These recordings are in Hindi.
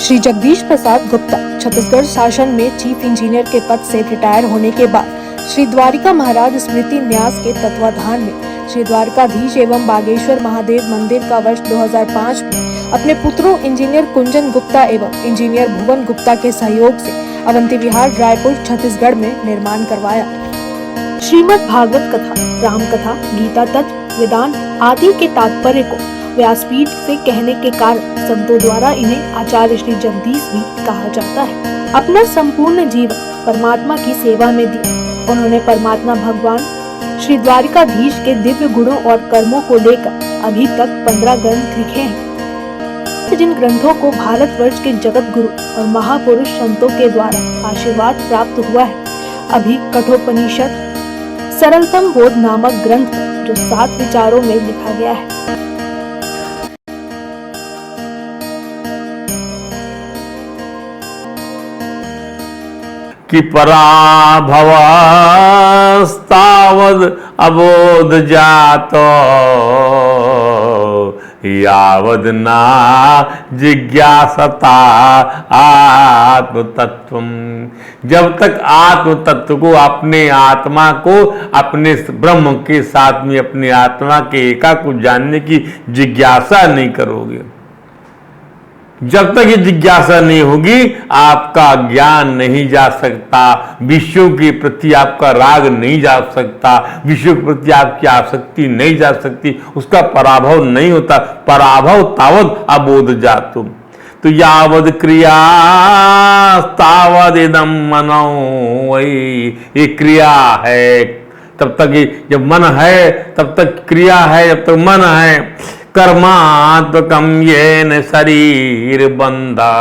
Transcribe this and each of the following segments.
श्री जगदीश प्रसाद गुप्ता छत्तीसगढ़ शासन में चीफ इंजीनियर के पद से रिटायर होने के बाद श्री द्वारिका महाराज स्मृति न्यास के तत्वाधान में श्री द्वारकाधीश एवं बागेश्वर महादेव मंदिर का वर्ष 2005 में अपने पुत्रों इंजीनियर कुंजन गुप्ता एवं इंजीनियर भुवन गुप्ता के सहयोग से अवंती विहार रायपुर छत्तीसगढ़ में निर्माण करवाया। श्रीमद् भागवत कथा, राम कथा, गीता तत्व, वेदांत आदि के तात्पर्य को व्यासपीठ से कहने के कारण संतों द्वारा इन्हें आचार्य श्री जगदीश भी कहा जाता है। अपना संपूर्ण जीवन परमात्मा की सेवा में दिया उन्होंने परमात्मा भगवान श्री द्वारिकाधीश के दिव्य गुणों और कर्मों को लेकर अभी तक 15 ग्रंथ लिखे हैं, जिन ग्रंथों को भारतवर्ष के जगत गुरु और महापुरुष संतों के द्वारा आशीर्वाद प्राप्त हुआ है। अभी कठोपनिषद सरलतम बोध नामक ग्रंथ जो 7 विचारों में लिखा गया है। कि पराभवस्तावद अबोध जातो यावद ना जिज्ञासता आत्म तत्व। जब तक आत्म तत्व को, अपने आत्मा को, अपने ब्रह्म के साथ में अपनी आत्मा के एका को जानने की जिज्ञासा नहीं करोगे, जब तक ये जिज्ञासा नहीं होगी आपका ज्ञान नहीं जा सकता, विषयों के प्रति आपका राग नहीं जा सकता, विषयों के प्रति आपकी आसक्ति नहीं जा सकती, उसका पराभव नहीं होता। पराभव तावद अबोध जातु। तो यावद क्रिया तावद इदम मनो, वही ये क्रिया है तब तक, ये जब मन है तब तक क्रिया है, जब तक मन है। कर्मात्मकम येन शरीर बंधा,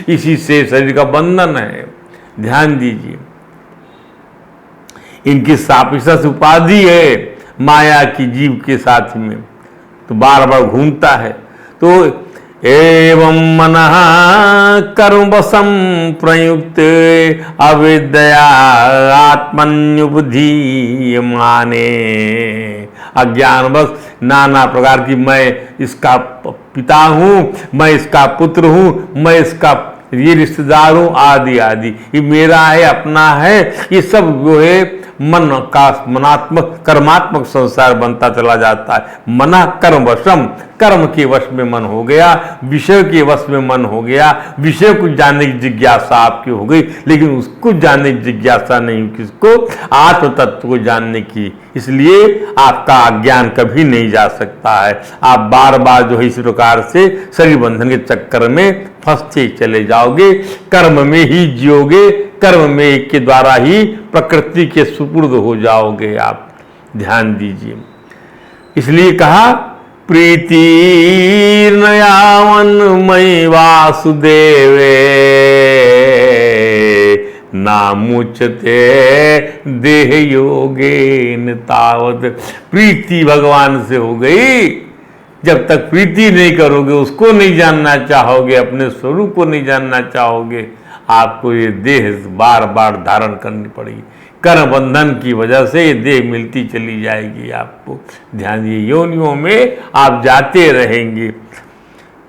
इसी से शरीर का बंधन है। ध्यान दीजिए, इनकी सापिशस उपाधि है माया की जीव के साथ में, तो बार बार घूमता है। तो एवं मनः कर्मवशं प्रयुक्त अविद्या आत्मन्युबुद्धि माने। अज्ञानवश नाना प्रकार की, मैं इसका पिता हूँ, मैं इसका पुत्र हूँ, मैं इसका ये रिश्तेदार हूँ, आदि आदि, ये मेरा है, अपना है, ये सब जो है मन का मनात्मक कर्मात्मक संसार बनता चला जाता है। मना कर्म वशम, कर्म के वश में मन हो गया, विषय के वश में मन हो गया, विषय को जानने की जिज्ञासा आपकी हो गई, लेकिन उसको जानने की जिज्ञासा नहीं, किसको? आत्म तत्व को जानने की। इसलिए आपका अज्ञान कभी नहीं जा सकता है। आप बार बार जो है इस प्रकार से शरीर बंधन के चक्कर में फंसते चले जाओगे, कर्म में ही जियोगे, कर्म में के द्वारा ही प्रकृति के सुपुर्द हो जाओगे आप। ध्यान दीजिए, इसलिए कहा प्रीति नयावन मयि वासुदेवे नामुचते देह योगेन तावत। प्रीति भगवान से हो गई, जब तक प्रीति नहीं करोगे, उसको नहीं जानना चाहोगे, अपने स्वरूप को नहीं जानना चाहोगे, आपको ये देह बार बार धारण करनी पड़ेगी। कर्म बंधन की वजह से ये देह मिलती चली जाएगी आपको। ध्यान दिए, योनियों में आप जाते रहेंगे।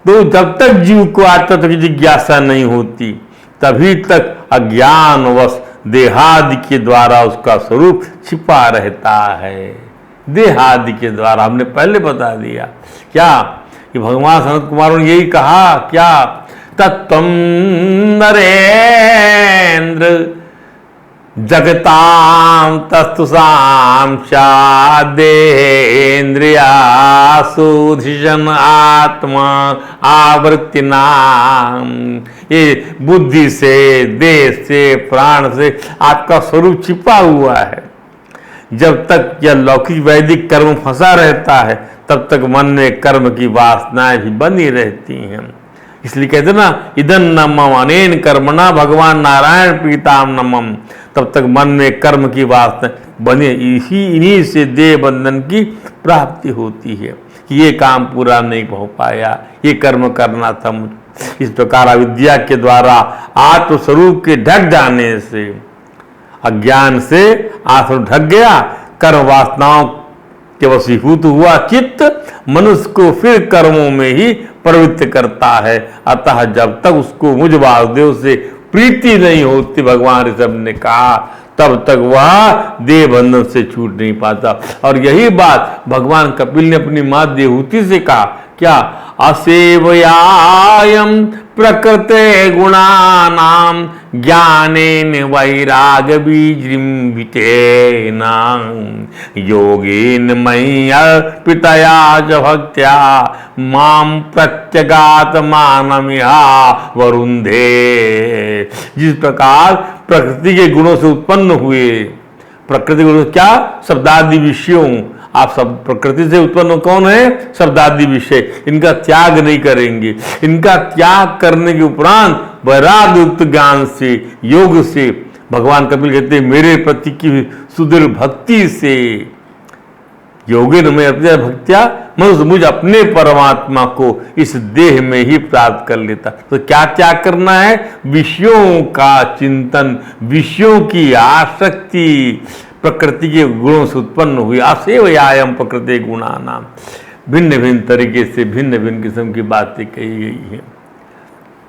तो जब तक जीव को आत्म की जिज्ञासा नहीं होती, तभी तक अज्ञानवश देहादि के द्वारा उसका स्वरूप छिपा रहता है। देहादि के द्वारा हमने पहले बता दिया क्या कि भगवान सनत कुमार ने यही कहा क्या? तत्वं नरेंद्र जगतां तस्तुषां देहेन्द्रियासु आत्मा आवृत्ति नाम। ये बुद्धि से, देह से, प्राण से आपका स्वरूप छिपा हुआ है। जब तक यह लौकिक वैदिक कर्म फंसा रहता है, तब तक मन में कर्म की वासनाएं भी बनी रहती हैं। इसलिए कहते ना, इदं न मम अनेन कर्मणा भगवान नारायण प्रीताम नमम। तब तक मन में कर्म की वासना बने, इन्हीं से देह बंधन की प्राप्ति होती है कि ये काम पूरा नहीं हो पाया, ये कर्म करना था मुझ। इस प्रकार अविद्या के द्वारा आत्मस्वरूप के ढक जाने से, अज्ञान से आत्म ढक गया, कर्म वासनाओं कि वशीभूत हुआ चित्त मनुष्य को फिर कर्मों में ही प्रवृत्त करता है। अतः जब तक उसको मुझ वासुदेव से प्रीति नहीं होती, भगवान ऋषभ ने कहा, तब तक वह देह बंधन से छूट नहीं पाता। और यही बात भगवान कपिल ने अपनी मां देवहूति से कहा, क्या? असेवयायम प्रकृते गुणानाम ज्ञानेन वैराग बीजृंभितेन योगेन मयि अर्पितया च भक्त्या माम प्रत्यगात्मानमिहा वरुंधे। जिस प्रकार प्रकृति के गुणों से उत्पन्न हुए, प्रकृति गुण क्या? शब्दादि विषयों, आप सब प्रकृति से उत्पन्न कौन है? शब्दादि विषय, इनका त्याग नहीं करेंगे। इनका त्याग करने के उपरांत वैराग युक्त ज्ञान से, योग से, भगवान कपिल कहते हैं मेरे प्रति की सुदृढ़ भक्ति से, योगिन में अपने भक्त्या मनुष्य मुझ अपने परमात्मा को इस देह में ही प्राप्त कर लेता। तो क्या त्याग करना है? विषयों का चिंतन, विषयों की आसक्ति, प्रकृति के गुणों से उत्पन्न हुई। असेवयायम प्रकृति गुणानाम, भिन्न भिन्न तरीके से भिन्न भिन्न किस्म की बातें कही गई हैं।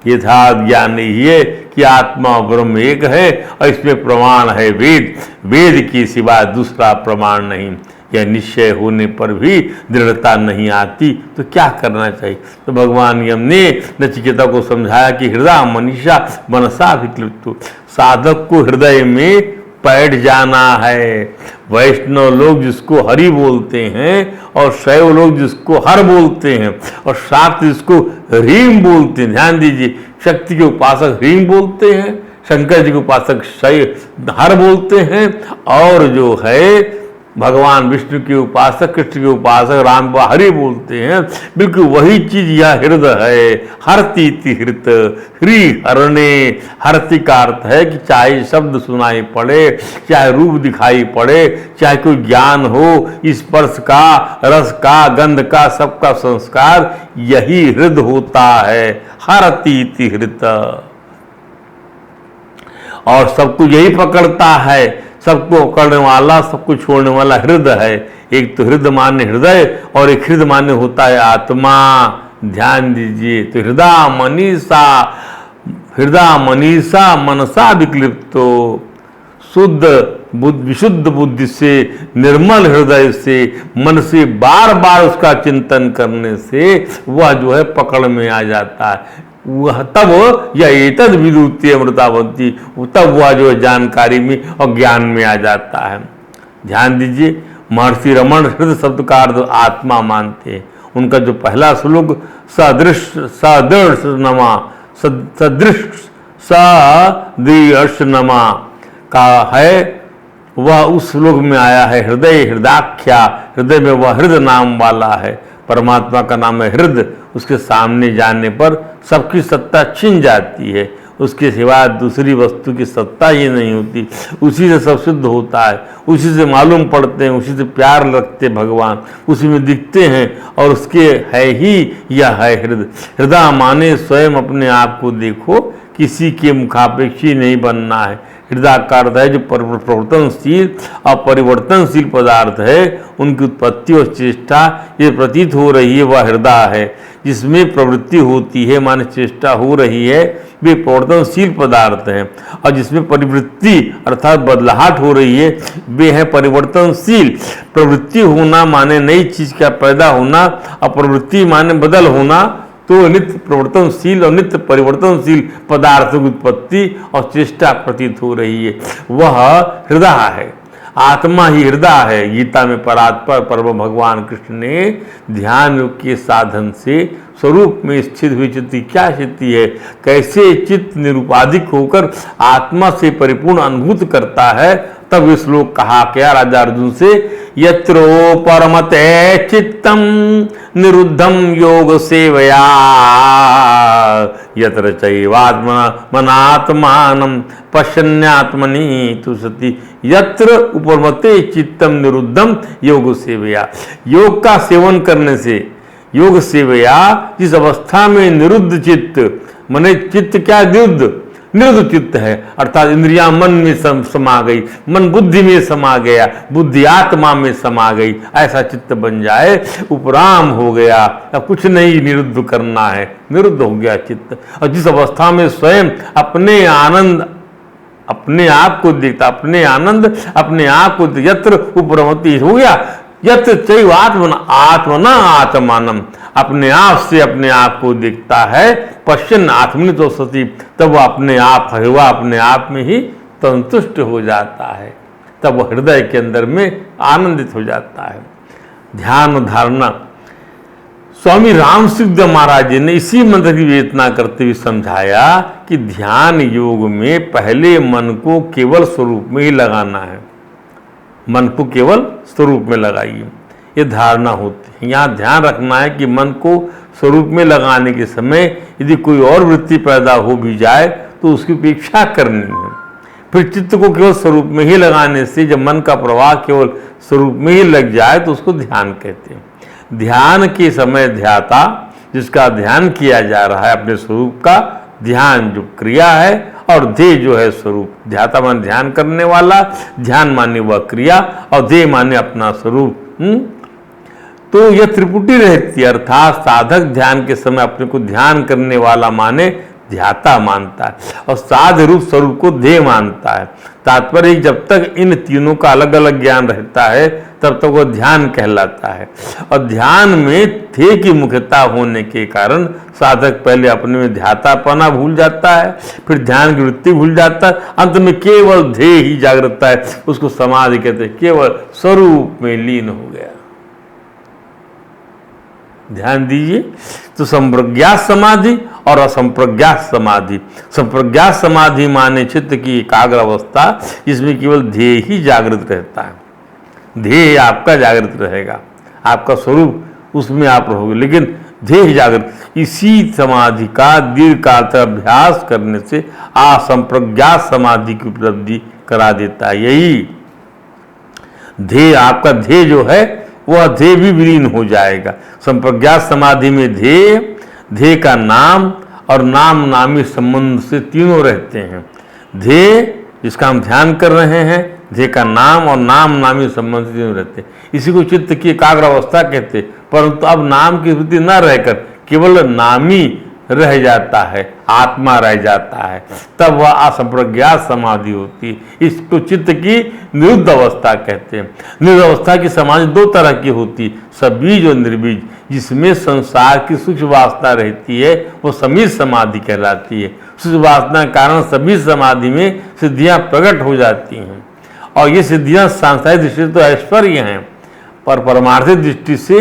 यथार्थ ज्ञान यही है कि आत्मा ब्रह्म एक है और इसमें प्रमाण है वेद, वेद के सिवा दूसरा प्रमाण नहीं। यह निश्चय होने पर भी दृढ़ता नहीं आती तो क्या करना चाहिए? तो भगवान यम ने नचिकेता को समझाया कि हृदय मनीषा मनसा विक्लिप्त, साधक को हृदय में बैठ जाना है। वैष्णव लोग जिसको हरि बोलते हैं और शैव लोग जिसको हर बोलते हैं और शाक्त जिसको ह्रीम बोलते हैं। ध्यान दीजिए, शक्ति के उपासक ह्रीम बोलते हैं, शंकर जी के उपासक शैव हर बोलते हैं, और जो है भगवान विष्णु के उपासक, कृष्ण के उपासक राम को हरि बोलते हैं। बिल्कुल वही चीज यह हृदय है। हरती हृत ह्री हरणे, हरती का अर्थ है कि चाहे शब्द सुनाई पड़े, चाहे रूप दिखाई पड़े, चाहे कोई ज्ञान हो, स्पर्श का, रस का, गंध का, सबका संस्कार यही हृदय होता है। हरती हृत, और सबको यही पकड़ता है। सबको पकड़ने वाला, सबको छोड़ने वाला हृदय है। एक तो हृदय मान्य हृदय और एक हृदय मान्य होता है आत्मा। ध्यान दीजिए, तो हृदय मनीषा मनसा विक्लिप्तो, शुद्ध विशुद्ध बुद्धि से, निर्मल हृदय से, मन से बार बार उसका चिंतन करने से वह जो है पकड़ में आ जाता है। वह तब यह एतद विद्युतीय अमृतावंती, तब वह जो जानकारी में और ज्ञान में आ जाता है। ध्यान दीजिए, महर्षि रमण हृदय शब्द का अर्थ आत्मा मानते हैं। उनका जो पहला श्लोक सदृशनमा का है, वह उस श्लोक में आया है। हृदय हृदाख्या, हृदय में वह हृदय नाम वाला है। परमात्मा का नाम है हृदय। उसके सामने जाने पर सबकी सत्ता छिन जाती है, उसके सिवा दूसरी वस्तु की सत्ता ही नहीं होती। उसी से सब सिद्ध होता है, उसी से मालूम पड़ते हैं, उसी से प्यार रखते भगवान, उसी में दिखते हैं, और उसके है ही यह है हृदय। हृदय माने स्वयं अपने आप को देखो, किसी के मुखापेक्षी नहीं बनना है। हृदय का अर्थ है जो प्रवर्तनशील और परिवर्तनशील पदार्थ है, उनकी उत्पत्ति और चेष्टा ये प्रतीत हो रही है, वह हृदय है। जिसमें प्रवृत्ति होती है माने चेष्टा हो रही है, वे प्रवर्तनशील पदार्थ हैं। और जिसमें परिवृत्ति अर्थात बदलाहट हो रही है, वे है परिवर्तनशील। प्रवृत्ति होना माने नई चीज का पैदा होना, और प्रवृत्ति माने बदल होना। तो नित्य प्रवर्तनशील और नित्य परिवर्तनशील पदार्थों की उत्पत्ति और चेष्टा प्रतीत हो रही है, वह हृदय है। आत्मा ही हृदय है। गीता में परात्पर परम भगवान कृष्ण ने ध्यान योग के साधन से स्वरूप में स्थित हुई चित्त की क्या स्थिति है, कैसे चित्त निरुपाधिक होकर आत्मा से परिपूर्ण अनुभूत करता है। तब इस श्लोक कहा क्या राजा अर्जुन से, यत्रो परमते चित्तम निरुद्धम योग सेवया यत्र चैवात्मा मनात्मानं पश्यन्यात्मनि तु सति। यत्र उपरमते चित्तम निरुद्धम योग सेवया, योग का सेवन करने से, योग सेवया जिस अवस्था में निरुद्ध चित्त, माने चित्त क्या निरुद्ध, निरुद्ध चित्त है, अर्थात इंद्रियां मन में समा गई, मन बुद्धि में समा गया, बुद्धि आत्मा में समा गई, ऐसा चित्त बन जाए, उपराम हो गया, अब कुछ नहीं निरुद्ध करना है, निरुद्ध हो गया चित्त। और जिस अवस्था में स्वयं अपने आनंद, अपने आप को देखता, अपने आनंद अपने आप को, यत्र उपरमति हो गया, यत्र चैव आत्मना आत्मानम, अपने आप से अपने आप को देखता है, पश्चिन आत्मनि तो सती, तब वह अपने आप है, वह अपने आप में ही संतुष्ट हो जाता है, तब वह हृदय के अंदर में आनंदित हो जाता है। ध्यान धारणा, स्वामी राम सिद्ध महाराज जी ने इसी मंत्र की विवेचना करते हुए समझाया कि ध्यान योग में पहले मन को केवल स्वरूप में ही लगाना है, मन को केवल स्वरूप में लगाइए, ये धारणा होती है। यहाँ ध्यान रखना है कि मन को स्वरूप में लगाने के समय यदि कोई और वृत्ति पैदा हो भी जाए तो उसकी उपेक्षा करनी है। फिर चित्त को केवल स्वरूप में ही लगाने से जब मन का प्रवाह केवल स्वरूप में ही लग जाए तो उसको ध्यान कहते हैं। ध्यान के समय ध्याता, जिसका ध्यान किया जा रहा है अपने स्वरूप का, ध्यान जो क्रिया है, और ध्येय जो है स्वरूप। ध्याता मान ध्यान करने वाला, ध्यान माने वह क्रिया, और ध्येय माने अपना स्वरूप। तो यह त्रिपुटी रहती है, अर्थात साधक ध्यान के समय अपने को ध्यान करने वाला माने ध्याता मानता है, और साध रूप स्वरूप को ध्येय मानता है। तात्पर्य जब तक इन तीनों का अलग अलग ज्ञान रहता है तब तक वो ध्यान कहलाता है। और ध्यान में ध्येय की मुख्यता होने के कारण साधक पहले अपने में ध्यातापना भूल जाता है, फिर ध्यान की वृत्ति भूल जाता है, अंत में केवल ध्येय ही जागृत है, उसको समाधि कहते हैं, केवल स्वरूप में लीन हो गया। ध्यान दीजिए, तो संप्रज्ञात समाधि और असंप्रज्ञात समाधि। संप्रज्ञात समाधि माने चित्त की एकाग्र अवस्था जिसमें केवल ध्येय ही जागृत रहता है, ध्येय आपका जागृत रहेगा, आपका स्वरूप उसमें आप रहोगे, लेकिन ध्येय जागृत। इसी समाधि का दीर्घ काल तक अभ्यास करने से असंप्रज्ञात समाधि की उपलब्धि करा देता है। यही ध्येय, आपका ध्येय जो है वह ध्येय भी विलीन हो जाएगा। संप्रज्ञात समाधि में ध्येय का नाम और नाम नामी संबंध से तीनों रहते हैं। ध्येय जिसका हम ध्यान कर रहे हैं, ध्येय का नाम और नाम नामी संबंध से तीनों रहते हैं। इसी को चित्त की एकाग्र अवस्था कहते हैं। परंतु अब नाम की स्मृति न रहकर केवल नामी रह जाता है, आत्मा रह जाता है, तब वह असंप्रज्ञात समाधि होती है। इसको चित्त की निरुद्ध अवस्था कहते हैं। निरुद्ध अवस्था की समाधि दो तरह की होती, सबीज और निर्बीज। जिसमें संसार की सूक्ष्म वासना रहती है वो समीज समाधि कहलाती है। सूक्ष्म वासना के कारण सबीज समाधि में सिद्धियां प्रकट हो जाती हैं, और ये सिद्धियां सांसारिक दृष्टि से तो ऐश्वर्य हैं, पर परमार्थिक दृष्टि से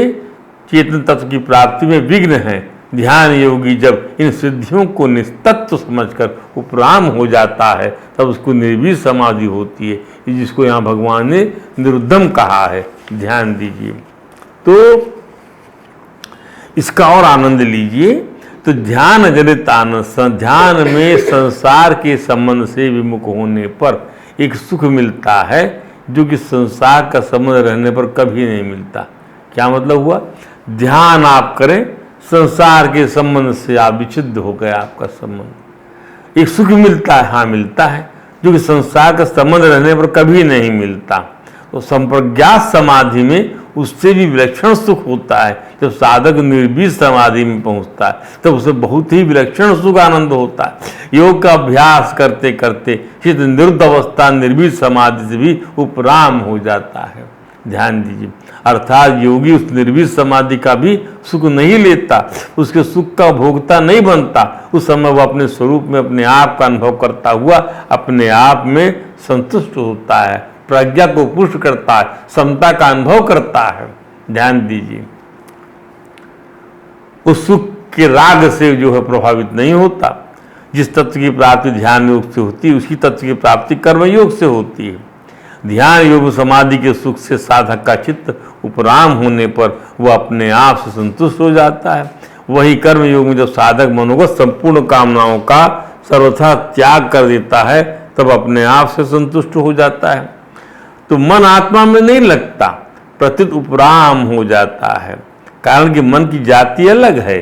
चेतन तत्व की प्राप्ति में विघ्न है। ध्यान योगी जब इन सिद्धियों को निस्तत्व समझकर उपराम हो जाता है तब उसको निर्बीज समाधि होती है, जिसको यहाँ भगवान ने निरुद्धम कहा है। ध्यान दीजिए, तो इसका और आनंद लीजिए। तो ध्यान जनित आनंद, ध्यान में संसार के संबंध से विमुख होने पर एक सुख मिलता है जो कि संसार का संबंध रहने पर कभी नहीं मिलता। क्या मतलब हुआ? ध्यान आप करें, संसार के संबंध से आप विच्छिन्न हो गया, आपका संबंध, एक सुख मिलता है, हाँ मिलता है, जो कि संसार का संबंध रहने पर कभी नहीं मिलता। तो संप्रज्ञात समाधि में उससे भी विलक्षण सुख होता है। जब साधक निर्बीज समाधि में पहुंचता है तब उसे बहुत ही विलक्षण सुख आनंद होता है। योग का अभ्यास करते करते चित्त निरुद्ध अवस्था निर्बीज समाधि से भी उपराम हो जाता है। ध्यान दीजिए, अर्थात योगी उस निर्बीज समाधि का भी सुख नहीं लेता, उसके सुख का भोगता नहीं बनता। उस समय वह अपने स्वरूप में अपने आप का अनुभव करता हुआ अपने आप में संतुष्ट होता है, प्रज्ञा को पुष्ट करता है, समता का अनुभव करता है। ध्यान दीजिए, उस सुख के राग से जो है प्रभावित नहीं होता। जिस तत्व की प्राप्ति ध्यान योग से होती है उसी तत्व की प्राप्ति कर्मयोग से होती है। ध्यान योग समाधि के सुख से साधक का चित्त उपराम होने पर वह अपने आप से संतुष्ट हो जाता है। वही कर्म योग में जब साधक मनोगत संपूर्ण कामनाओं का सर्वथा त्याग कर देता है तब अपने आप से संतुष्ट हो जाता है। तो मन आत्मा में नहीं लगता, प्रत्युत उपराम हो जाता है। कारण कि मन की जाति अलग है,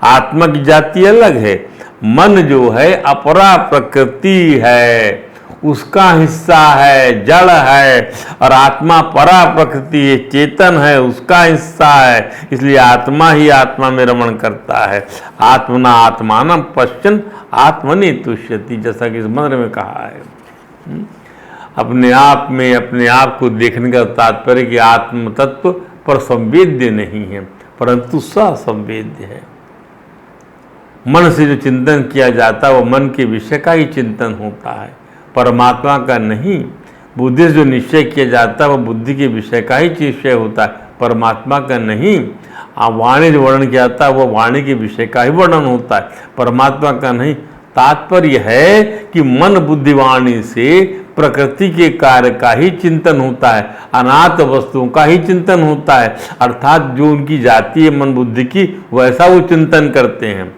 आत्मा की जाति अलग है। मन जो है अपरा प्रकृति है, उसका हिस्सा है, जड़ है, और आत्मा परा प्रकृति है, चेतन है, उसका हिस्सा है। इसलिए आत्मा ही आत्मा में रमण करता है। आत्मना आत्मानम पश्चन आत्मनि तुष्यति, जैसा कि इस मंत्र में कहा है। अपने आप में अपने आप को देखने का तात्पर्य कि आत्म तत्व पर संवेद्य नहीं है, परंतु ससंवेद्य है। मन से जो चिंतन किया जाता है वो मन के विषय का ही चिंतन होता है, परमात्मा का नहीं। बुद्धि से जो निश्चय किया जाता है वो बुद्धि के विषय का ही निश्चय होता है, परमात्मा का नहीं। वाणी जो वर्णन किया जाता है वो वाणी के विषय का ही वर्णन होता है, परमात्मा का नहीं। तात्पर्य है कि मन बुद्धि वाणी से प्रकृति के कार्य का ही चिंतन होता है, अनाथ वस्तुओं का ही चिंतन होता है, अर्थात जो उनकी जाति है मन बुद्धि की वैसा वो चिंतन करते हैं।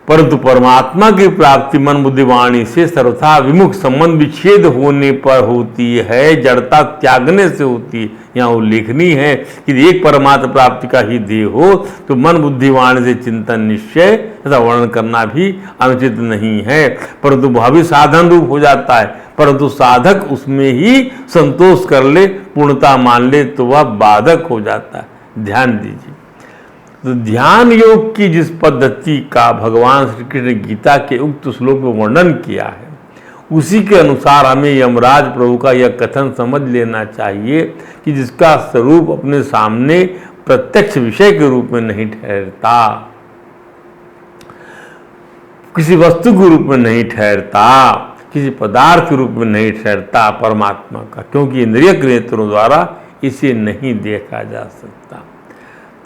परंतु परमात्मा की प्राप्ति मन बुद्धि वाणी से सर्वथा विमुख संबंध विच्छेद होने पर होती है, जड़ता त्यागने से होती है। यहाँ उल्लेखनीय है कि एक परमात्मा प्राप्ति का ही ध्येय हो तो मन बुद्धि वाणी से चिंतन निश्चय ऐसा वर्णन करना भी अनुचित नहीं है, परंतु वह भी साधन रूप हो जाता है। परंतु साधक उसमें ही संतोष कर ले, पूर्णता मान ले तो वह बाधक हो जाता है। ध्यान दीजिए, तो ध्यान योग की जिस पद्धति का भगवान श्री कृष्ण ने गीता के उक्त श्लोक में वर्णन किया है, उसी के अनुसार हमें यमराज प्रभु का यह कथन समझ लेना चाहिए कि जिसका स्वरूप अपने सामने प्रत्यक्ष विषय के रूप में नहीं ठहरता, किसी वस्तु के रूप में नहीं ठहरता, किसी पदार्थ के रूप में नहीं ठहरता परमात्मा का, क्योंकि इंद्रिय नेत्रों द्वारा इसे नहीं देखा जा सकता।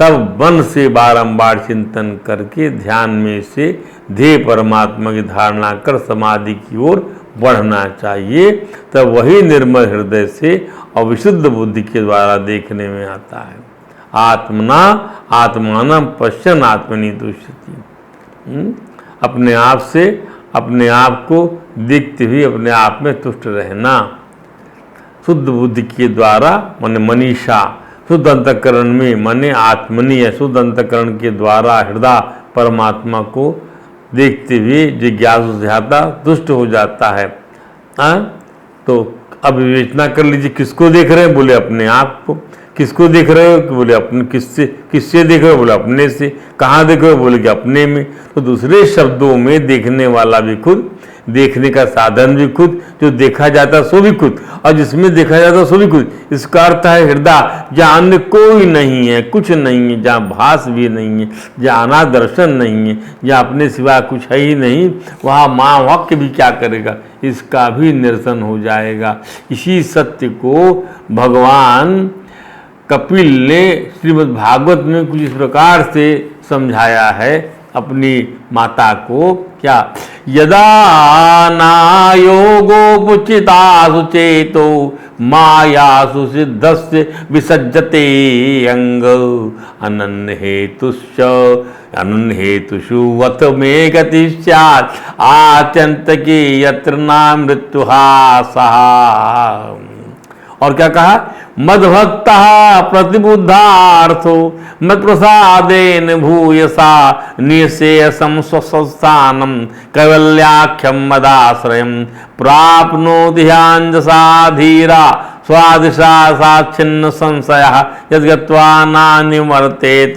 तब मन से बारंबार चिंतन करके ध्यान में से ध्येय परमात्मा की धारणा कर समाधि की ओर बढ़ना चाहिए। तब वही निर्मल हृदय से और विशुद्ध बुद्धि के द्वारा देखने में आता है। आत्मना आत्मानं पश्यन् आत्मनि तुष्यति, अपने आप से अपने आप को देखते हुए अपने आप में तुष्ट रहना। शुद्ध बुद्धि के द्वारा माने मनीषा, शुद्ध अंतःकरण में माने आत्मनि है, शुद्ध अंतःकरण के द्वारा हृदय परमात्मा को देखते हुए जिज्ञासु ध्याता तुष्ट हो जाता है। तो अब विवेचना कर लीजिए, किसको देख रहे हैं? बोले अपने आप को। किसको देख रहे हो? बोले अपने। किससे देख रहे हो? बोले अपने से। कहाँ देख रहे हो? बोले कि अपने में। तो दूसरे शब्दों में देखने वाला भी खुद, देखने का साधन भी खुद, जो देखा जाता सो भी खुद, और जिसमें देखा जाता सो भी खुद। इसका अर्थ है हृदय जहाँ अन्य कोई नहीं है, कुछ नहीं है, जहाँ भास भी नहीं है, जहाँ अनाद दर्शन नहीं है, जहाँ अपने सिवा कुछ है ही नहीं, वहाँ माँ वाक्य भी क्या करेगा, इसका भी निरसन हो जाएगा। इसी सत्य को भगवान कपिल ने श्रीमद् भागवत में कुछ इस प्रकार से समझाया है अपनी माता को। क्या? यदा नायोगोपचितासु चेतो मायासु सिद्धस्य विसज्जते अंग अनन्य हेतुषु वत में गति स्यात् आत्यंतके यत्र नाम मृत्युहासः। और क्या कहा? मद्भक्तः प्रतिबुद्धार्थो मत् प्रसादेन भूयसा निःशेषं स्वसंस्थानं कैवल्याख्यं मदाश्रयं प्राप्नोति ह्याञ्जसा धीरा स्वादिशा साच्छिन्न संशयः यद्गत्वा नानिवर्तेत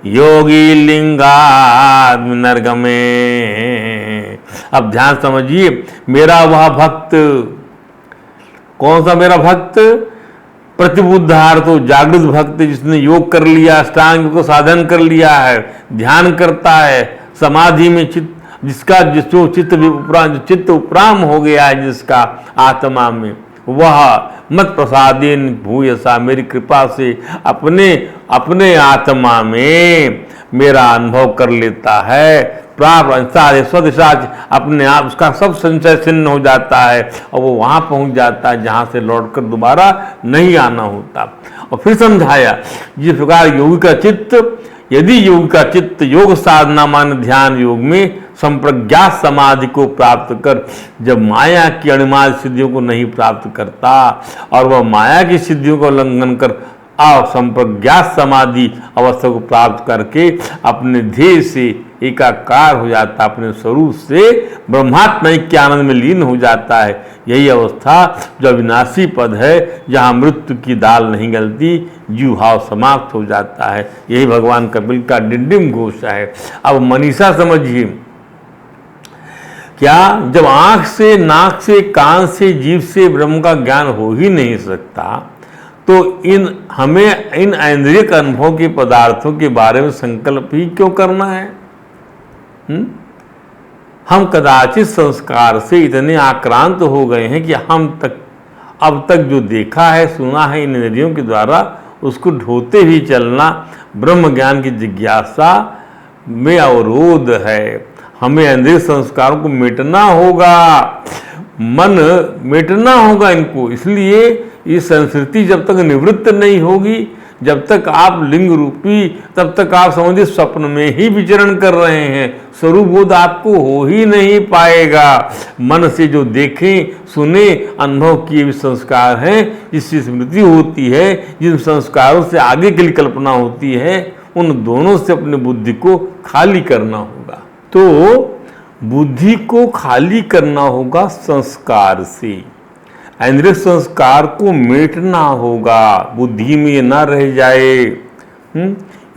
योगी लिंगात् विनर्गमे। अब ध्यान समझिए, मेरा वह भक्त, कौन सा मेरा भक्त? प्रतिबुद्धार्थ, तो जागृत भक्त जिसने योग कर लिया, अष्टांग को साधन कर लिया है, ध्यान करता है, समाधि में चित्त उपराम हो गया है जिसका आत्मा में, वह मत प्रसादेन भूयसा, मेरी कृपा से अपने आत्मा में मेरा अनुभव कर लेता है। प्राप्त स्वदिशा, अपने आप उसका सब संशय छिन्न हो जाता है और वो वहाँ पहुँच जाता है जहाँ से लौटकर दोबारा नहीं आना होता। और फिर समझाया जिस प्रकार योगी का चित्त, यदि योगी का चित्त योग साधना मान ध्यान योग में संप्रज्ञात समाधि को प्राप्त कर जब माया की अणिमाद सिद्धियों को नहीं प्राप्त करता और वह माया की सिद्धियों का उल्लंघन कर संप्रज्ञात समाधि अवस्था को प्राप्त करके अपने ध्येय से एकाकार हो जाता, अपने स्वरूप से ब्रह्मात्मय के आनंद में लीन हो जाता है। यही अवस्था जो अविनाशी पद है, जहाँ मृत्यु की दाल नहीं गलती, जीव भाव समाप्त हो जाता है। यही भगवान कपिल का डिंडिम घोष है। अब मनीषा समझिए, क्या जब आंख से, नाक से, कान से, जीभ से ब्रह्म का ज्ञान हो ही नहीं सकता, तो हमें इन ऐन्द्रियक अनुभव के पदार्थों के बारे में संकल्प ही क्यों करना है? हम कदाचित संस्कार से इतने आक्रांत हो गए हैं कि अब तक जो देखा है, सुना है इन इंद्रियों के द्वारा, उसको ढोते ही चलना ब्रह्म ज्ञान की जिज्ञासा में अवरोध है। हमें इंद्रिय संस्कारों को मिटना होगा, मन मिटना होगा इनको। इसलिए ये संस्कृति जब तक निवृत्त नहीं होगी, जब तक आप लिंग रूपी, तब तक आप समझिए स्वप्न में ही विचरण कर रहे हैं। स्वरूप बोध आपको हो ही नहीं पाएगा। मन से जो देखें, सुने, अनुभव किए भी संस्कार हैं, जिससे स्मृति होती है, जिन संस्कारों से आगे के लिए कल्पना होती है, उन दोनों से अपने बुद्धि को खाली करना होगा। तो बुद्धि को खाली करना होगा संस्कार से, इंद्रिय संस्कार को मेटना होगा, बुद्धि में न रह जाए।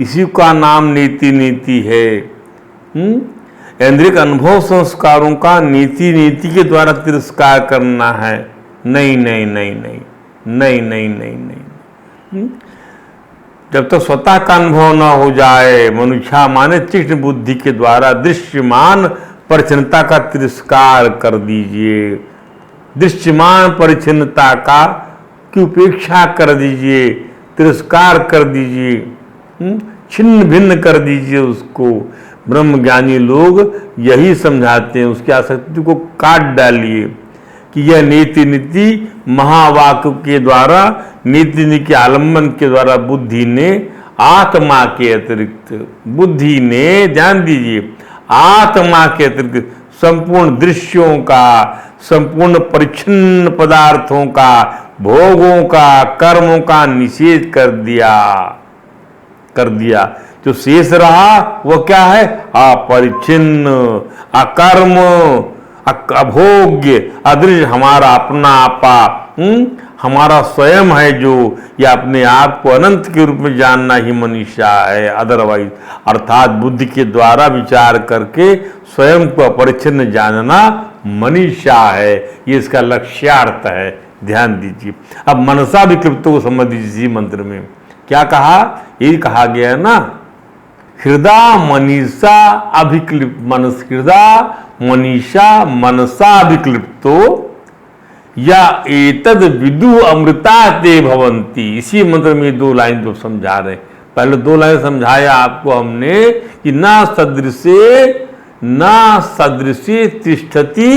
इसी का नाम नीति है। इंद्रिय अनुभव संस्कारों का नीति के द्वारा तिरस्कार करना है। नहीं नहीं नहीं नहीं नहीं नहीं नहीं नहीं। जब तक स्वतः का अनुभव न हो जाए, मनुष्य माने तीक्ष्ण बुद्धि के द्वारा दृश्यमान परिच्छिन्नता का तिरस्कार कर दीजिए, दृश्यमान परिच्छिन्नता का की उपेक्षा कर दीजिए, तिरस्कार कर दीजिए, छिन्न भिन्न कर दीजिए उसको। ब्रह्मज्ञानी लोग यही समझाते हैं, उसकी आसक्ति को काट डालिए कि यह नीति महावाक्य के द्वारा, नीति के आलम्बन के द्वारा बुद्धि ने आत्मा के अतिरिक्त, बुद्धि ने, ध्यान दीजिए, आत्मा के अतिरिक्त संपूर्ण दृश्यों का, संपूर्ण परिच्छिन्न पदार्थों का, भोगों का, कर्मों का निषेध कर दिया। जो शेष रहा वो क्या है? अपरिच्छिन्न, अकर्म, अभोग्य, अदृश्य, हमारा अपना आपा, हमारा स्वयं है जो, या अपने आप को अनंत के रूप में जानना ही मनीषा है। अदरवाइज, अर्थात बुद्धि के द्वारा विचार करके स्वयं को अपरिच्छिन्न जानना मनीषा है। ये इसका लक्ष्यार्थ है, ध्यान दीजिए। अब मनसा विक्लिप्त को समझ दीजिए। इसी मंत्र में क्या कहा? ये कहा गया है ना, हृदय मनीषा अभिक्लिप्त, हृदय मनीषा मनसा अभिक्लिप्तो या एतद विदु अमृता ते भवंती। इसी मंत्र में 2 लाइन जो समझा रहे हैं। पहले 2 लाइन समझाया आपको हमने कि ना सदृशे तिष्ठति,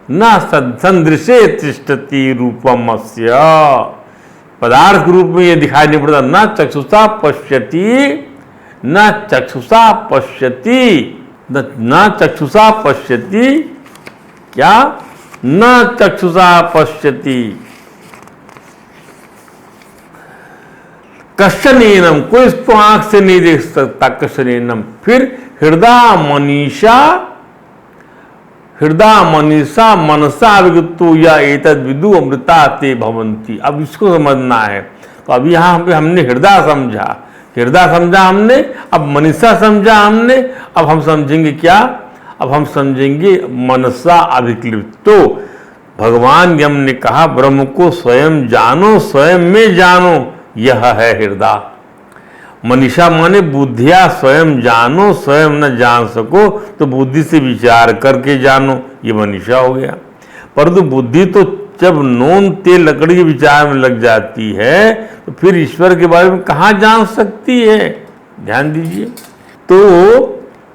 ना सदृशे तिष्ठति रूपमस्य। पदार्थ रूप में ये दिखाई नहीं पड़ता। न चक्षुषा पश्यति, न चक्षुषा पश्यति, न चक्षुषा पश्यति, क्या? न चक्षुषा पश्यति कश्चनेनम, कोई इसको आंख से नहीं देख सकता। कश्चनेनम। फिर हृदय मनीषा मनसा विगतो या एतद विदु अमृता ते भवंती। अब इसको समझना है। तो अब यहाँ पे हमने हृदय समझा हमने, अब मनीषा समझा हमने। अब हम समझेंगे क्या? अब हम समझेंगे मनसा अभिक्लिप्तो। भगवान यम ने कहा ब्रह्म को स्वयं जानो, स्वयं में जानो, यह है हृदय। मनीषा माने बुद्धिया स्वयं जानो, स्वयं न जान सको तो बुद्धि से विचार करके जानो, ये मनीषा हो गया। परंतु बुद्धि तो जब नोन तेल लकड़ी के विचार में लग जाती है तो फिर ईश्वर के बारे में कहाँ जान सकती है? ध्यान दीजिए। तो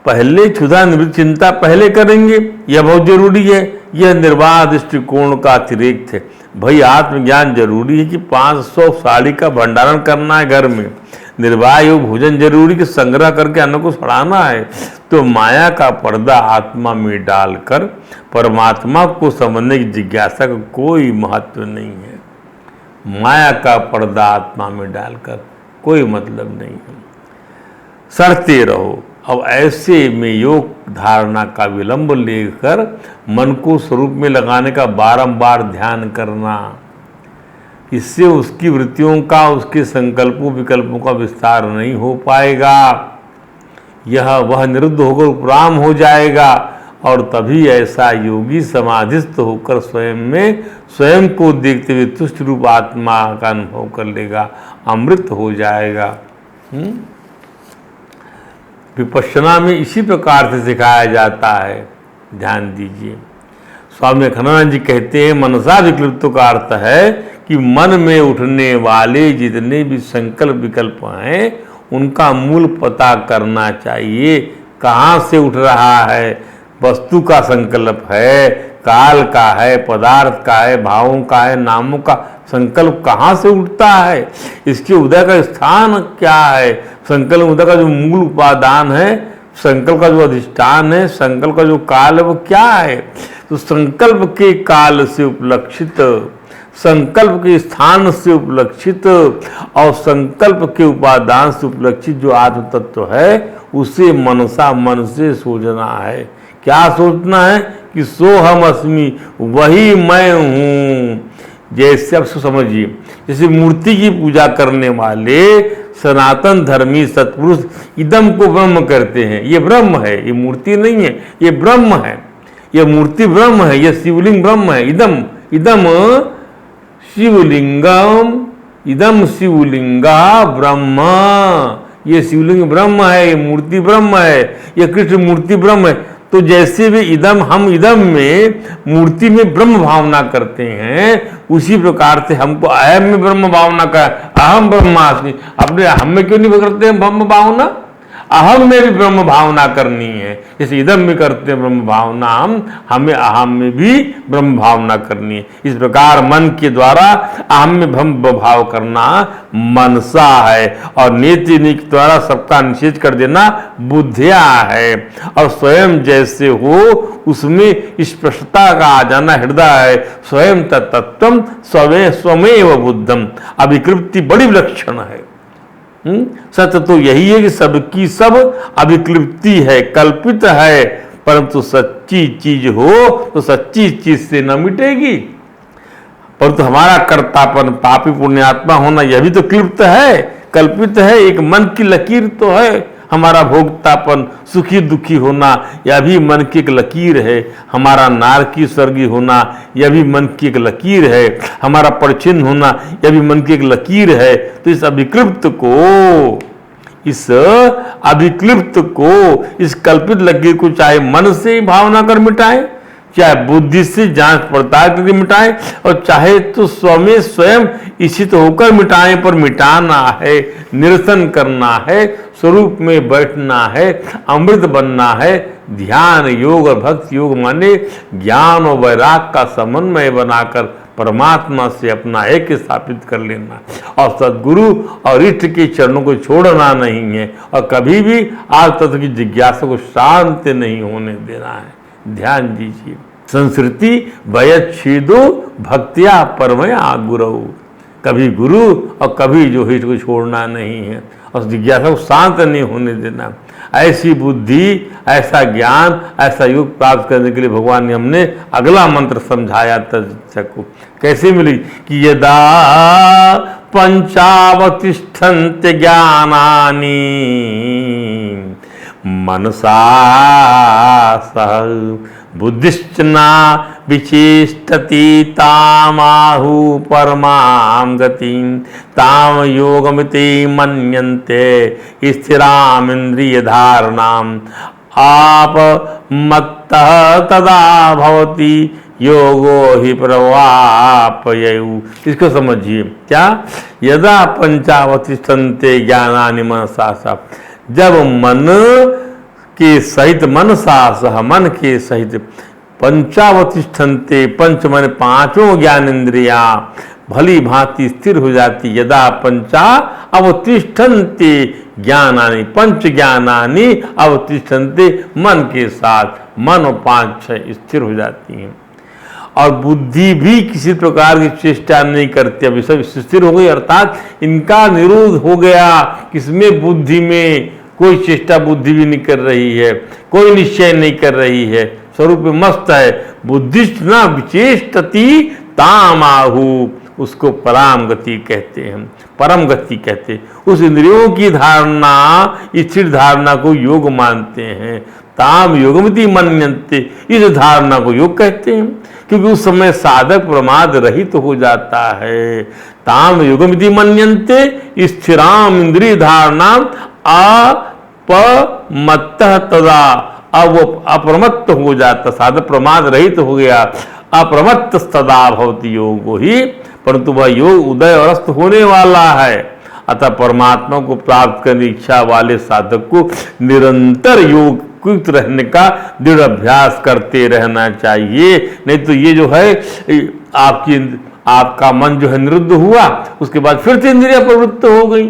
पहले क्षुधा निवृत्ति चिंता पहले करेंगे, यह बहुत जरूरी है। यह निर्वाह दृष्टिकोण का अतिरिक्त है। भाई आत्मज्ञान जरूरी है कि 500 साड़ी का भंडारण करना है घर में, निर्वाह योग भोजन जरूरी कि संग्रह करके अन्न को सड़ाना है। तो माया का पर्दा आत्मा में डालकर परमात्मा को समझने की जिज्ञासा का कोई महत्व नहीं है। माया का पर्दा आत्मा में डालकर कोई मतलब नहीं है। सड़ते रहो, अब ऐसे में योग धारणा का विलंब लेकर मन को स्वरूप में लगाने का बारंबार ध्यान करना, इससे उसकी वृत्तियों का, उसके संकल्पों विकल्पों का विस्तार नहीं हो पाएगा। वह निरुद्ध होकर उपराम हो जाएगा और तभी ऐसा योगी समाधिस्थ होकर स्वयं को देखते हुए तुष्ट रूप आत्मा का अनुभव कर लेगा, अमृत हो जाएगा। विपश्यना में इसी प्रकार से सिखाया जाता है, ध्यान दीजिए। स्वामी अखंडानंद जी कहते हैं, मनसा विकल्प का अर्थ है कि मन में उठने वाले जितने भी संकल्प विकल्प हैं उनका मूल पता करना चाहिए। कहाँ से उठ रहा है? वस्तु का संकल्प है, काल का है, पदार्थ का है, भावों का है, नामों का संकल्प कहाँ से उठता है? इसके उदय का स्थान क्या है? संकल्प उदय का जो मूल उपादान है, संकल्प का जो अधिष्ठान है, संकल्प का जो काल है, वो क्या है? तो संकल्प के काल से उपलक्षित, संकल्प के स्थान से उपलक्षित और संकल्प के उपादान से उपलक्षित जो आत्म तत्व है, उसे मनसा, मन से सोचना है। क्या सोचना है? कि सोहम अस्मि, वही मैं हूँ। जैसे आप समझिए, जैसे मूर्ति की पूजा करने वाले सनातन धर्मी सत्पुरुष इदम को ब्रह्म करते हैं। ये ब्रह्म है, ये मूर्ति नहीं है, ये ब्रह्म है, ये मूर्ति ब्रह्म है, ये शिवलिंग ब्रह्म है। इदम इदम शिवलिंगम, इदम शिवलिंगा ब्रह्म, ये शिवलिंग ब्रह्म है, ये मूर्ति ब्रह्म है, ये कृष्ण मूर्ति ब्रह्म है। तो जैसे भी इदम, हम इदम में मूर्ति में ब्रह्म भावना करते हैं, उसी प्रकार से हमको अहम में ब्रह्म भावना का, अहम ब्रह्मास्मि, अपने अहम में क्यों नहीं करते हैं ब्रह्म भावना? अहम में भी ब्रह्म भावना करनी है। जैसे इदम में करते हैं ब्रह्म भावना, हमें अहम में भी ब्रह्म भावना करनी है। इस प्रकार मन के द्वारा अहम में ब्रह्म भाव करना मनसा है, और नेति के द्वारा सबका निषेध कर देना बुद्धिया है। और स्वयं जैसे हो उसमें स्पष्टता का आ जाना हृदय है। स्वयं तत्तत्वम स्वमेव बुद्धम, अभिकृप्ति बड़ी विलक्षण है। सत्य तो यही है कि सबकी सब अभिक्लिप्ति है, कल्पित है, परंतु सच्ची चीज हो तो सच्ची चीज से न मिटेगी। परंतु हमारा कर्तापन, पापी पुण्यात्मा होना, यह भी तो क्लिप्त है, कल्पित है। एक मन की लकीर तो है हमारा भोक्तापन, सुखी दुखी होना, यह भी मन की एक लकीर है। हमारा नारकी स्वर्गीय होना, यह भी मन की एक लकीर है। हमारा परछिन्न होना, यह भी मन की एक लकीर है। तो इस अभिक्लिप्त को, इस कल्पित लकीर को चाहे मन से भावना कर मिटाएं, चाहे बुद्धि से जांच पड़ताल करके मिटाएं, और चाहे तो स्वयं इच्छित होकर मिटाएं, पर मिटाना है, निरसन करना है, स्वरूप में बैठना है, अमृत बनना है। ध्यान योग और भक्ति योग माने ज्ञान और वैराग का समन्वय बनाकर परमात्मा से अपना एक स्थापित कर लेना, और सद्गुरु और इष्ट के चरणों को छोड़ना नहीं है, और कभी भी आज तत्व की जिज्ञासा को शांत नहीं होने देना है। ध्यान दीजिए, संस्कृति वयच्छेदो भक्तिया परमया गुरु, कभी गुरु और कभी जो हित को छोड़ना नहीं है, और जिज्ञासा को शांत नहीं होने देना। ऐसी बुद्धि, ऐसा ज्ञान, ऐसा योग प्राप्त करने के लिए भगवान ने हमने अगला मंत्र समझाया को। कैसे मिली? कि यदा पंचावतिष्ठन्त ज्ञानानि मनसा सह बुद्धिश्चना विचेष्टति तामाहु परमां गतिं ताम योगमिति मन्यन्ते स्थिरामिन्द्रिय धारणाम् आप मत्तः तदा भवति योगो ही प्रवापयु। इसको समझिए, क्या? यदा पंचावतिष्ठन्ते ज्ञानानि मनसा सह, जब मन के सहित मनसा सह, मन के सहित पंचावतिष्ठन्ते, पंच मन पांचों ज्ञान इंद्रिया भली भांति स्थिर हो जाती। यदा पंचा अवतिष्ठन्ते ज्ञानानि, पंच ज्ञानानि अवतिष्ठन्ते, मन के साथ मन और पांच छह स्थिर हो जाती हैं, और बुद्धि भी किसी प्रकार की चेष्टा नहीं करती। अभी सब स्थिर हो गई, अर्थात इनका निरोध हो गया। किसमें? बुद्धि में। कोई चेष्टा बुद्धि भी नहीं कर रही है, कोई निश्चय नहीं कर रही है, स्वरूप में मस्त है। बुद्धिष्ट न विचेष्टति ताम आहु, उसको पराम गति कहते हैं, परम गति कहते हैं। उस इंद्रियों की धारणा, स्थिर धारणा को योग मानते हैं। ताम योगमति मन्यन्ते, इस धारणा को योग कहते हैं, क्योंकि उस समय साधक प्रमाद रहित हो जाता है। ताम योगमति मन्यन्ते स्थिराम इंद्रिय धारणा अपमत्तः तदा, अब वो अप्रमत्त हो जाता, साधक प्रमाद रहित हो गया। अप्रमत्त तदा भवति योगो ही, परंतु वह योग उदय और अस्त होने वाला है। अतः परमात्मा को प्राप्त करने की इच्छा वाले साधक को निरंतर योग युक्त रहने का दृढ़ अभ्यास करते रहना चाहिए। नहीं तो ये जो है आपका मन जो है निरुद्ध हुआ, उसके बाद फिर से इंद्रियां प्रवृत्त हो गई,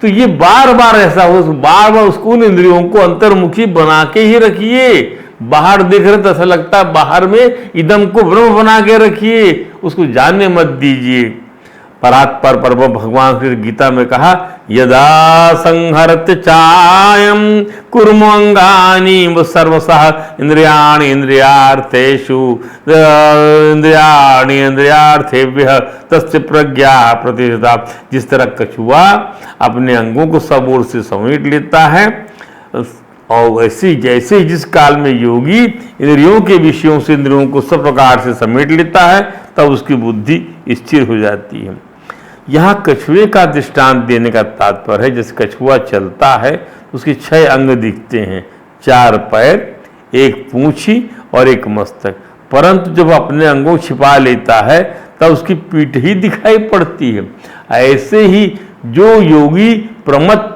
तो ये बार बार ऐसा हो, बार बार उसको उन इंद्रियों को अंतर्मुखी बना के ही रखिए। बाहर देख रहे तो ऐसा लगता है बाहर में इदम को ब्रह्म बना के रखिए, उसको जानने मत दीजिए। परात्पर परम भगवान श्री गीता में कहा, यदा संहरत चायम कुर्म अंगानि सर्वसः इंद्रियाणि इंद्रियार्थेषु इंद्रियाणि इंद्रियार्थेभ्यः तस्य प्रज्ञा प्रतिष्ठिता। जिस तरह कछुआ अपने अंगों को सब ओर से समेट लेता है, और वैसे जैसे जिस काल में योगी इंद्रियों के विषयों से इंद्रियों को सब प्रकार से समेट लेता है, तब उसकी बुद्धि स्थिर हो जाती है। यहाँ कछुए का दृष्टांत देने का तात्पर्य है, जैसे कछुआ चलता है उसके 6 अंग दिखते हैं, 4 पैर, 1 पूंछी और 1 मस्तक। परंतु जब अपने अंगों को छिपा लेता है तब उसकी पीठ ही दिखाई पड़ती है। ऐसे ही जो योगी प्रमत्त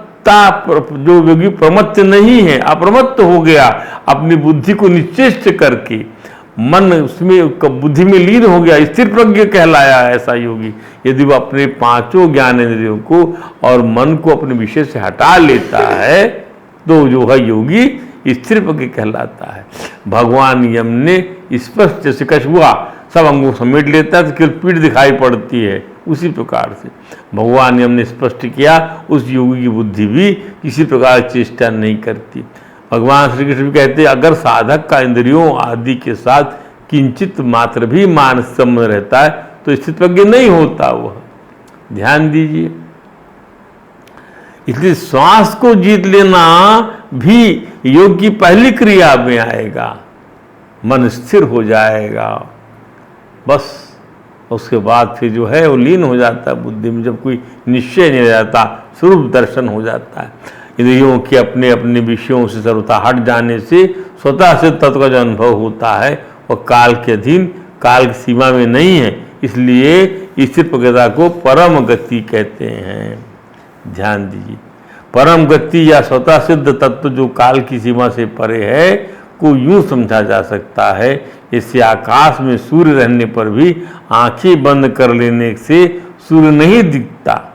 नहीं है, अप्रमत्त हो गया, अपनी बुद्धि को निश्चेष्ट करके मन उसमें बुद्धि में लीन हो गया, स्थिर प्रज्ञ कहलाया ऐसा योगी। यदि वह अपने 5 ज्ञानेंद्रियों को और मन को अपने विषय से हटा लेता है तो जो है योगी स्थिर प्रज्ञ कहलाता है। भगवान यम ने स्पष्ट, जैसे कछुआ सब अंगों समेट लेता है तो केवल पीठ दिखाई पड़ती है, उसी प्रकार से भगवान यम ने स्पष्ट किया, उस योगी की बुद्धि भी किसी प्रकार चेष्टा नहीं करती। भगवान श्री कृष्ण भी कहते हैं, अगर साधक का इंद्रियों आदि के साथ किंचित मात्र भी मानस संबंध रहता है तो स्थित प्रज्ञ नहीं होता वह। ध्यान दीजिए, इसलिए श्वास को जीत लेना भी योग की पहली क्रिया में आएगा। मन स्थिर हो जाएगा, बस उसके बाद फिर जो है वो लीन हो जाता है बुद्धि में। जब कोई निश्चय नहीं रहता, स्वरूप दर्शन हो जाता है। इंद्रियों के अपने अपने विषयों से सर्वथा हट जाने से स्वतः से तत्व का जो अनुभव होता है वह काल के अधीन, काल की सीमा में नहीं है। इसलिए स्थिर प्रज्ञता को परम गति कहते हैं। ध्यान दीजिए, परम गति या स्वतः सिद्ध तत्व जो काल की सीमा से परे है को यूं समझा जा सकता है, इससे आकाश में सूर्य रहने पर भी आंखें बंद कर लेने से सूर्य नहीं दिखता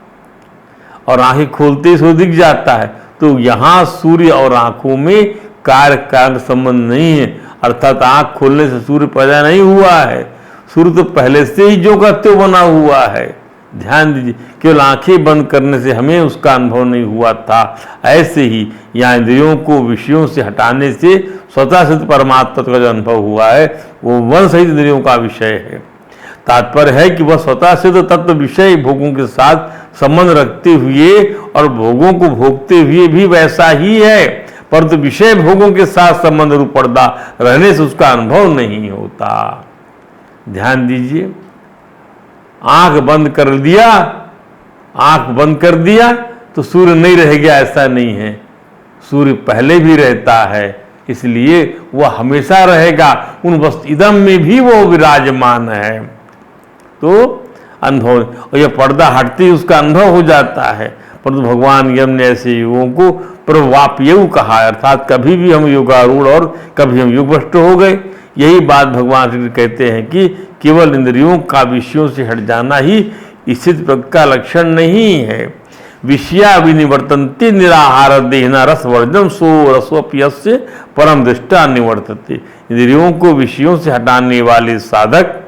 और आंखें खोलते ही दिख जाता है। तो यहाँ सूर्य और आंखों में कार्य कारण संबंध नहीं है, अर्थात आंख खोलने से सूर्य पैदा नहीं हुआ है, सूर्य तो पहले से ही जो का त्यों बना हुआ है। ध्यान दीजिए, केवल आंखें बंद करने से हमें उसका अनुभव नहीं हुआ था। ऐसे ही यहाँ इंद्रियों को विषयों से हटाने से स्वतः सिद्ध परमात्मा का जो अनुभव हुआ है वो मन सहित इंद्रियों का विषय है। तात्पर्य है कि वह स्वतः सिद्ध तत्व विषय भोगों के साथ संबंध रखते हुए और भोगों को भोगते हुए भी वैसा ही है, परंतु विषय भोगों के साथ संबंध रूप पर्दा रहने से उसका अनुभव नहीं होता। ध्यान दीजिए, आंख बंद कर दिया, आंख बंद कर दिया तो सूर्य नहीं रह गया, ऐसा नहीं है। सूर्य पहले भी रहता है, इसलिए वह हमेशा रहेगा, उन वस्तु इदम में भी वो विराजमान है। तो अनुभव, और यह पर्दा हटते ही उसका अनुभव हो जाता है। परंतु भगवान यम ने ऐसे युगों को प्रवाप्यु कहा, अर्थात कभी भी हम योगारूढ़ और कभी हम योगभ्रष्ट हो गए। यही बात भगवान श्री कहते हैं कि केवल इंद्रियों का विषयों से हट जाना ही स्थित प्रज्ञ का लक्षण नहीं है। विषया विनिवर्तन्ते निराहार देहना रसवर्जन सो रसोप्यस्य परम दृष्टा निवर्तते। इंद्रियों को विषयों से हटाने वाले साधक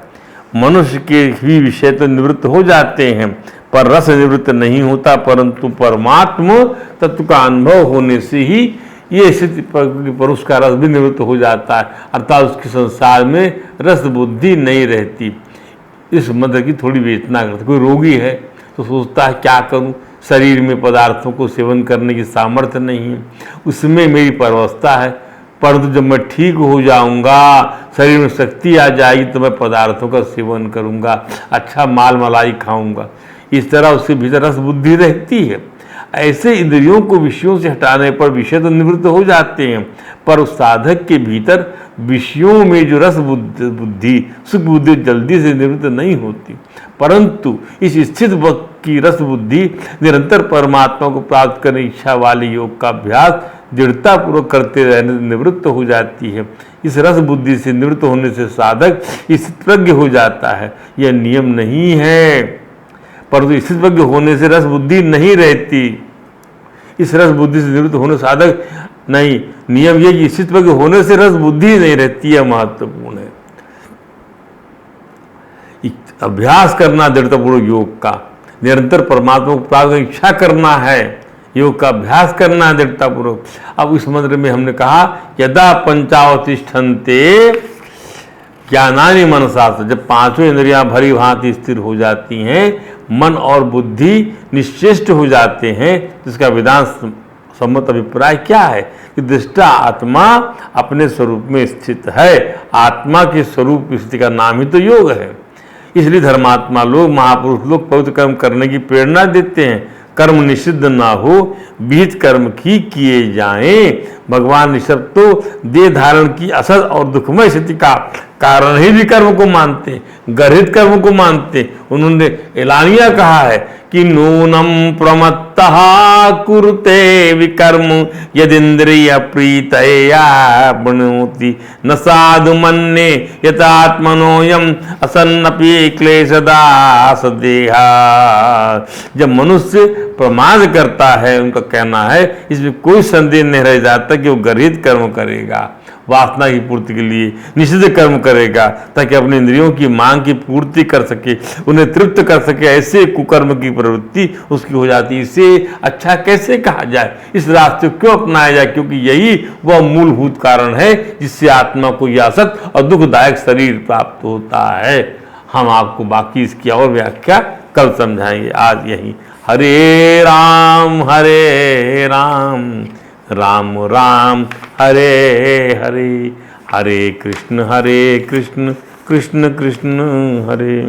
मनुष्य के भी विषय तो निवृत्त हो जाते हैं, पर रस निवृत्त नहीं होता, परंतु परमात्म तत्व का अनुभव होने से ही ये स्थिति पर उसका रस भी निवृत्त हो जाता है, अर्थात उसके संसार में रस बुद्धि नहीं रहती। इस मंत्र की थोड़ी विवेचना करते। कोई रोगी है तो सोचता है क्या करूं, शरीर में पदार्थों को सेवन करने की सामर्थ्य नहीं है, उसमें मेरी परवस्था है, परंतु जब मैं ठीक हो जाऊंगा, शरीर में शक्ति आ जाएगी तो मैं पदार्थों का सेवन करूंगा, अच्छा माल मलाई खाऊंगा। इस तरह उसके भीतर रस बुद्धि रहती है। ऐसे इंद्रियों को विषयों से हटाने पर विषय तो निवृत्त हो जाते हैं, पर उस साधक के भीतर विषयों में जो रस बुद्धि सुख बुद्धि जल्दी से निवृत्त नहीं होती, परंतु इस स्थित वक्त की रस बुद्धि निरंतर परमात्मा को प्राप्त करने की इच्छा वाले योग का अभ्यास दृढ़तापूर्वक करते रहने से निवृत्त हो जाती है। इस रस बुद्धि से निवृत्त होने से साधक स्थितप्रज्ञ हो जाता है। यह नियम नहीं है, परंतु स्थितप्रज्ञ होने से रस बुद्धि नहीं रहती। इस रस बुद्धि से निवृत्त होने साधक नहीं, नियम यह कि स्थितप्रज्ञ होने से रस बुद्धि नहीं रहती है, महत्वपूर्ण है। अभ्यास करना दृढ़तापूर्वक योग का, निरंतर परमात्मा को प्राप्त करने की इच्छा करना है, योग का अभ्यास करना है दृढ़तापूर्वक। अब इस मंत्र में हमने कहा यदा पंचावतिष्ठन्ते ज्ञानानि मनसा, जब पांचों इंद्रियां भरी भांति स्थिर हो जाती हैं, मन और बुद्धि निश्चेष्ट हो जाते हैं, जिसका वेदांत सम्मत अभिप्राय क्या है कि दृष्टा आत्मा अपने स्वरूप में स्थित है। आत्मा के स्वरूप स्थिति का नाम ही तो योग है। इसलिए धर्मात्मा लोग, महापुरुष लोग पवित्र कर्म करने की प्रेरणा देते हैं। कर्म निषिद्ध ना हो, विहित कर्म ही किए जाएं। भगवान ऋषभ तो देह धारण की असद और दुखमय स्थिति का कारण ही भी कर्म को मानते, गर्हित कर्म को मानते। उन्होंने एलानिया कहा है कि नूनम प्रमत्तः कुरुते विकर्म यदिंद्रिय प्रीतया बनोति न साधु मन्ये यतात्मनोयम असन्नपि क्लेशदास देहा। जब मनुष्य प्रमाद करता है, उनका कहना है, इसमें कोई संदेह नहीं रह जाता कि वो गर्हित कर्म करेगा, वासना की पूर्ति के लिए निषिद्ध कर्म करेगा, ताकि अपने इंद्रियों की मांग की पूर्ति कर सके, उन्हें तृप्त कर सके। ऐसे कुकर्म की प्रवृत्ति उसकी हो जाती है। इसे अच्छा कैसे कहा जाए, इस रास्ते को क्यों अपनाया जाए, क्योंकि यही वह मूलभूत कारण है जिससे आत्मा को यह असत और दुखदायक शरीर प्राप्त होता है। हम आपको बाकी इसकी और व्याख्या कल समझाएंगे। आज यही हरे राम राम राम हरे हरे, हरे कृष्ण कृष्ण कृष्ण हरे।